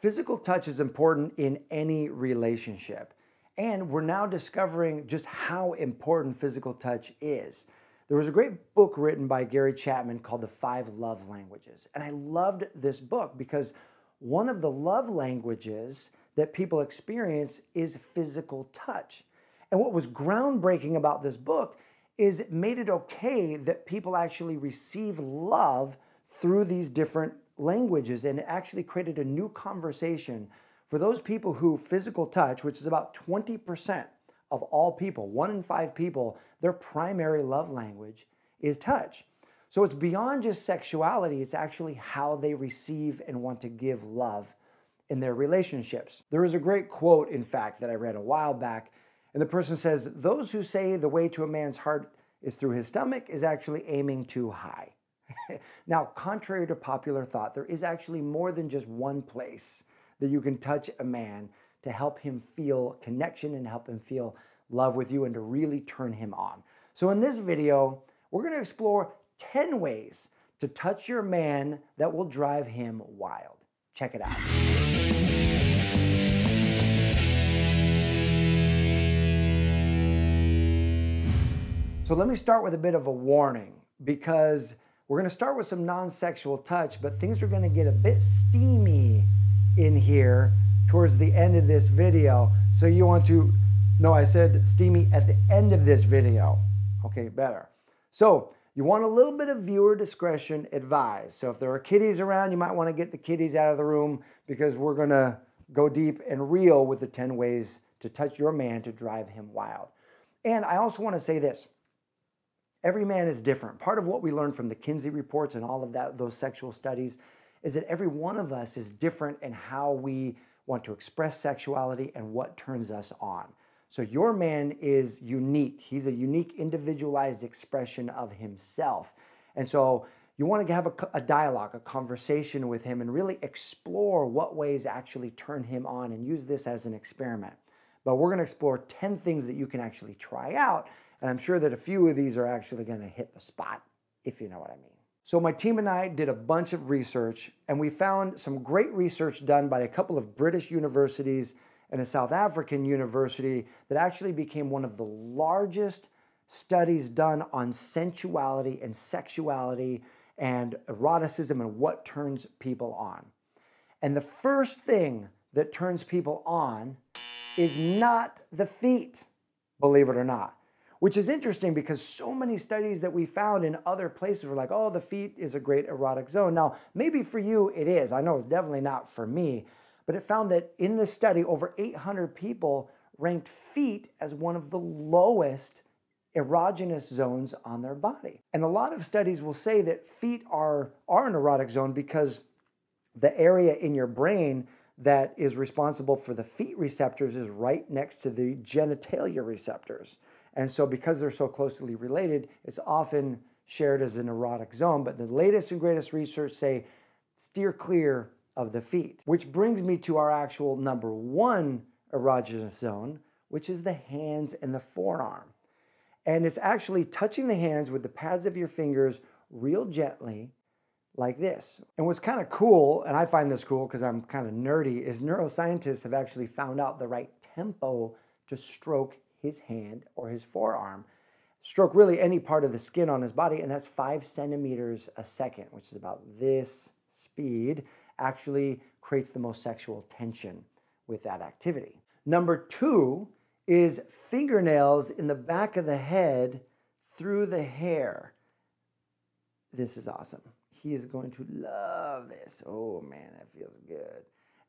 Physical touch is important in any relationship, and we're now discovering just how important physical touch is. There was a great book written by Gary Chapman called The 5 Love Languages, and I loved this book because one of the love languages that people experience is physical touch. And what was groundbreaking about this book is it made it okay that people actually receive love through these different languages, and it actually created a new conversation for those people who physical touch, which is about 20% of all people, 1 in 5 people, their primary love language is touch. So it's beyond just sexuality, it's actually how they receive and want to give love in their relationships. There is a great quote, in fact, that I read a while back, and the person says, "Those who say the way to a man's heart is through his stomach is actually aiming too high." Now, contrary to popular thought, there is actually more than just one place that you can touch a man to help him feel connection and help him feel love with you and to really turn him on. So in this video, we're going to explore 10 ways to touch your man that will drive him wild. Check it out. So let me start with a bit of a warning, because we're going to start with some non-sexual touch, but things are going to get a bit steamy in here towards the end of this video. So you want to, no, I said steamy at the end of this video. Okay, better. So you want a little bit of viewer discretion advised. So if there are kiddies around, you might want to get the kiddies out of the room, because we're going to go deep and real with the 10 ways to touch your man to drive him wild. And I also want to say this. Every man is different. Part of what we learned from the Kinsey reports and all of those sexual studies is that every one of us is different in how we want to express sexuality and what turns us on. So your man is unique. He's a unique, individualized expression of himself. And so you want to have a dialogue, a conversation with him and really explore what ways actually turn him on, and use this as an experiment. But we're going to explore 10 things that you can actually try out. And I'm sure that a few of these are actually going to hit the spot, if you know what I mean. So my team and I did a bunch of research, and we found some great research done by a couple of British universities and a South African university that actually became one of the largest studies done on sensuality and sexuality and eroticism and what turns people on. And the first thing that turns people on is not the feet, believe it or not. Which is interesting, because so many studies that we found in other places were like, oh, the feet is a great erotic zone. Now, maybe for you it is. I know it's definitely not for me. But it found that in this study, over 800 people ranked feet as one of the lowest erogenous zones on their body. And a lot of studies will say that feet are an erotic zone because the area in your brain that is responsible for the feet receptors is right next to the genitalia receptors. And so because they're so closely related, it's often shared as an erotic zone. But the latest and greatest research say steer clear of the feet. Which brings me to our actual number 1 erogenous zone, which is the hands and the forearm. And it's actually touching the hands with the pads of your fingers real gently, like this. And what's kind of cool, and I find this cool because I'm kind of nerdy, is neuroscientists have actually found out the right tempo to stroke his hand or his forearm. Stroke really any part of the skin on his body, and that's 5 centimeters a second, which is about this speed, actually creates the most sexual tension with that activity. Number 2 is fingernails in the back of the head through the hair. This is awesome. He is going to love this. Oh man, that feels good.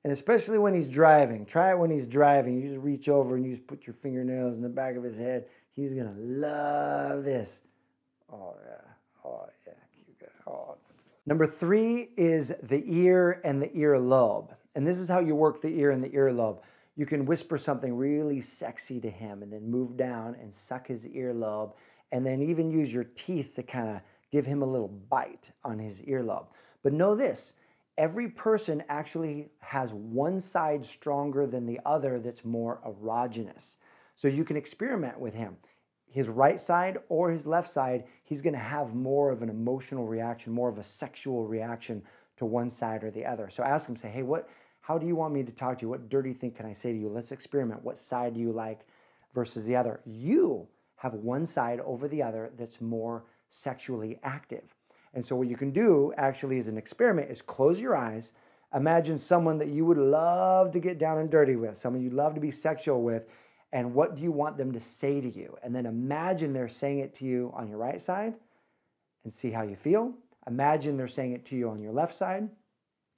And especially when he's driving. Try it when he's driving. You just reach over and you just put your fingernails in the back of his head. He's going to love this. Oh, yeah. Oh, yeah. Cute guy. Oh. Number 3 is the ear and the earlobe. And this is how you work the ear and the earlobe. You can whisper something really sexy to him and then move down and suck his earlobe, and then even use your teeth to kind of give him a little bite on his earlobe. But know this. Every person actually has one side stronger than the other that's more erogenous. So you can experiment with him. His right side or his left side, he's going to have more of an emotional reaction, more of a sexual reaction to one side or the other. So ask him, say, hey, How do you want me to talk to you? What dirty thing can I say to you? Let's experiment. What side do you like versus the other? You have one side over the other that's more sexually active. And so what you can do actually as an experiment is close your eyes. Imagine someone that you would love to get down and dirty with, someone you'd love to be sexual with, and what do you want them to say to you? And then imagine they're saying it to you on your right side and see how you feel. Imagine they're saying it to you on your left side,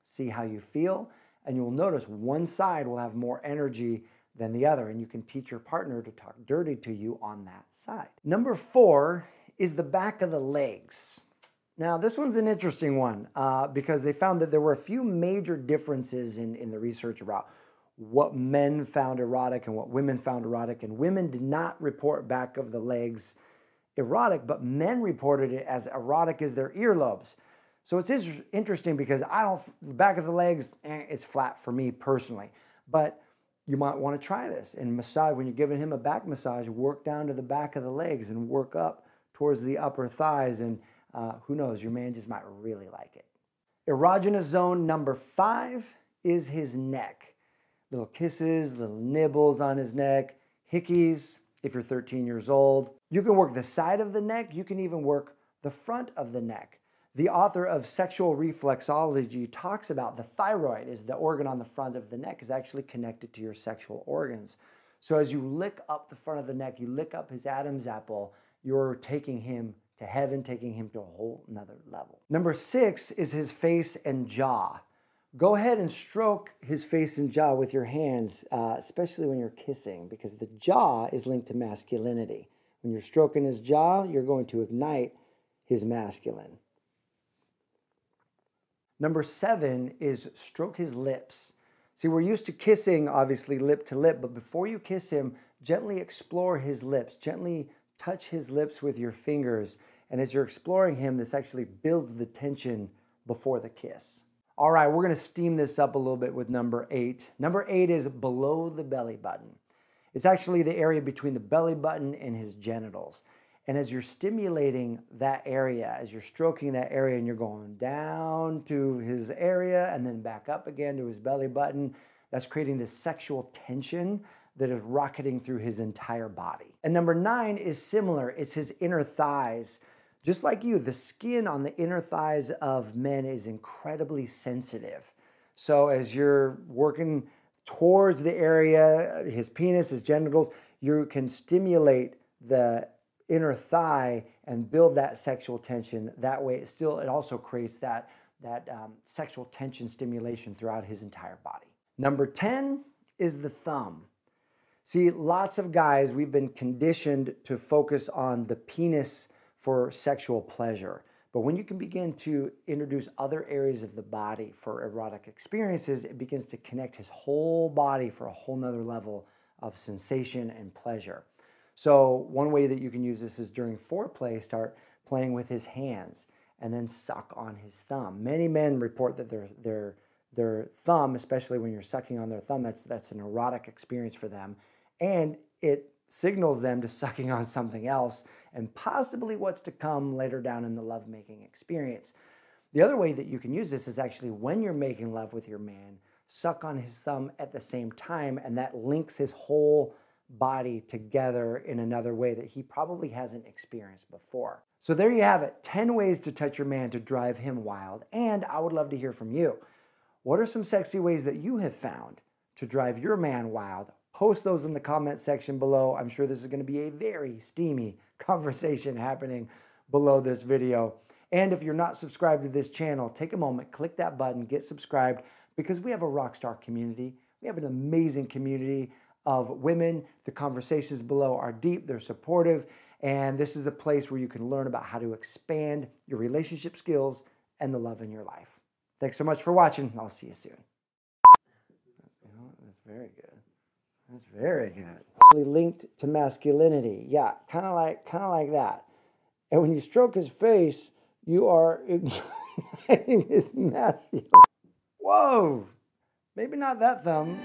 see how you feel, and you'll notice one side will have more energy than the other, and you can teach your partner to talk dirty to you on that side. Number 4 is the back of the legs. Now, this one's an interesting one because they found that there were a few major differences in the research about what men found erotic and what women found erotic. And women did not report back of the legs erotic, but men reported it as erotic as their earlobes. So it's interesting because the back of the legs, it's flat for me personally. But you might want to try this and massage. When you're giving him a back massage, work down to the back of the legs and work up towards the upper thighs, and who knows, your man just might really like it. Erogenous zone number 5 is his neck. Little kisses, little nibbles on his neck, hickeys if you're 13 years old. You can work the side of the neck. You can even work the front of the neck. The author of Sexual Reflexology talks about the thyroid is the organ on the front of the neck is actually connected to your sexual organs. So as you lick up the front of the neck, you lick up his Adam's apple, you're taking him to heaven, taking him to a whole nother level. Number 6 is his face and jaw. Go ahead and stroke his face and jaw with your hands, especially when you're kissing, because the jaw is linked to masculinity. When you're stroking his jaw, you're going to ignite his masculine. Number 7 is stroke his lips. See, we're used to kissing, obviously, lip to lip, but before you kiss him, gently explore his lips, gently touch his lips with your fingers. And as you're exploring him, this actually builds the tension before the kiss. All right, we're going to steam this up a little bit with number 8. Number 8 is below the belly button. It's actually the area between the belly button and his genitals. And as you're stimulating that area, as you're stroking that area and you're going down to his area and then back up again to his belly button, that's creating this sexual tension that is rocketing through his entire body. And number 9 is similar. It's his inner thighs. Just like you, the skin on the inner thighs of men is incredibly sensitive. So as you're working towards the area, his penis, his genitals, you can stimulate the inner thigh and build that sexual tension. That way it also creates that sexual tension stimulation throughout his entire body. Number 10 is the thumb. See, lots of guys, we've been conditioned to focus on the penis for sexual pleasure. But when you can begin to introduce other areas of the body for erotic experiences, it begins to connect his whole body for a whole nother level of sensation and pleasure. So one way that you can use this is during foreplay, start playing with his hands and then suck on his thumb. Many men report that their thumb, especially when you're sucking on their thumb, that's an erotic experience for them. And it signals them to sucking on something else and possibly what's to come later down in the lovemaking experience. The other way that you can use this is actually when you're making love with your man, suck on his thumb at the same time, and that links his whole body together in another way that he probably hasn't experienced before. So there you have it, 10 ways to touch your man to drive him wild, and I would love to hear from you. What are some sexy ways that you have found to drive your man wild? Post those in the comment section below. I'm sure this is going to be a very steamy conversation happening below this video. And if you're not subscribed to this channel, take a moment, click that button, get subscribed, because we have a rock star community. We have an amazing community of women. The conversations below are deep, they're supportive, and this is a place where you can learn about how to expand your relationship skills and the love in your life. Thanks so much for watching. I'll see you soon. That's very good. That's very good. Actually linked to masculinity. Yeah, kind of like that. And when you stroke his face, you are igniting his masculine. Whoa! Maybe not that thumb.